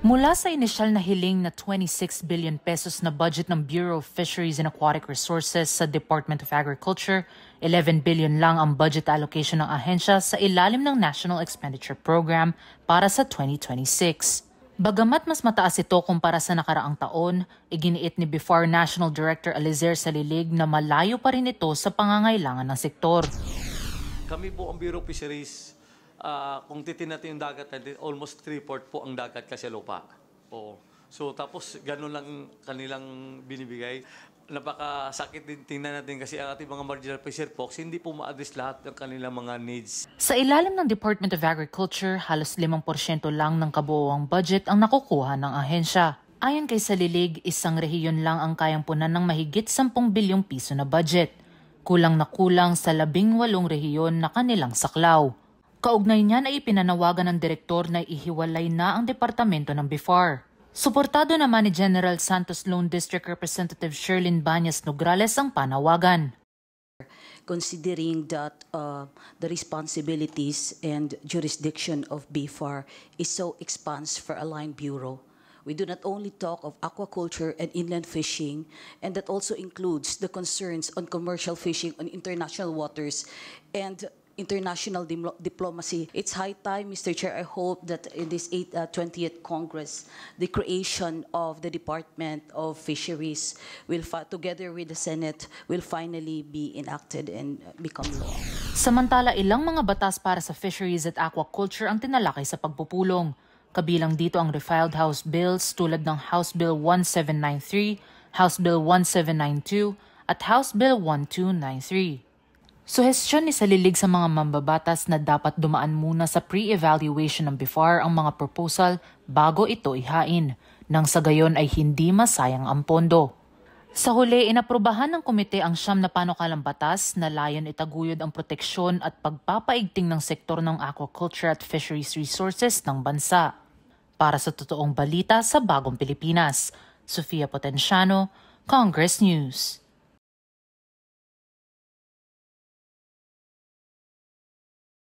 Mula sa inisyal na hiling na 26 billion pesos na budget ng Bureau of Fisheries and Aquatic Resources sa Department of Agriculture, 11 billion lang ang budget allocation ng ahensya sa ilalim ng National Expenditure Program para sa 2026. Bagamat mas mataas ito kumpara sa nakaraang taon, iginiit ni BIFAR National Director Alizer Salilig na malayo pa rin ito sa pangangailangan ng sektor. Kami po ang Bureau of Fisheries. Kung titin natin yung dagat natin, almost 3/4 po ang dagat kasi lupa. Oo. So tapos ganun lang kanilang binibigay. Napakasakit din tingnan natin kasi ang ating mga marginal fisher folks hindi po ma-address lahat ng kanilang mga needs. Sa ilalim ng Department of Agriculture, halos 5% lang ng kabuuang budget ang nakukuha ng ahensya. Ayon kay Salilig, isang rehiyon lang ang kayang punan ng mahigit 10 bilyong piso na budget. Kulang na kulang sa 18 rehiyon na kanilang saklaw. Kaugnay niyan ay ipinanawagan ng direktor na ihiwalay na ang departamento ng BIFAR. Suportado naman ni General Santos Lone District Representative Sherlyn Banyas Nograles ang panawagan. Considering that the responsibilities and jurisdiction of BIFAR is so expansive for a line bureau, we do not only talk of aquaculture and inland fishing, and that also includes the concerns on commercial fishing on international waters and international diplomacy. It's high time, Mr. Chair, I hope that in this 20th Congress, the creation of the Department of Fisheries will, together with the Senate, will finally be enacted and become law. Samantala, ilang mga batas para sa fisheries at aquaculture ang tinalakay sa pagpupulong. Kabilang dito ang refiled House bills tulad ng House Bill 1793, House Bill 1792 at House Bill 1293. Suhestyon ni Salilig sa mga mambabatas na dapat dumaan muna sa pre-evaluation ng BIFAR ang mga proposal bago ito ihain, nang sa gayon ay hindi masayang ang pondo. Sa huli, inaprubahan ng komite ang 9 na panukalang batas na layon itaguyod ang proteksyon at pagpapaigting ng sektor ng aquaculture at fisheries resources ng bansa. Para sa totoong balita sa Bagong Pilipinas, Sofia Potenciano, Congress News.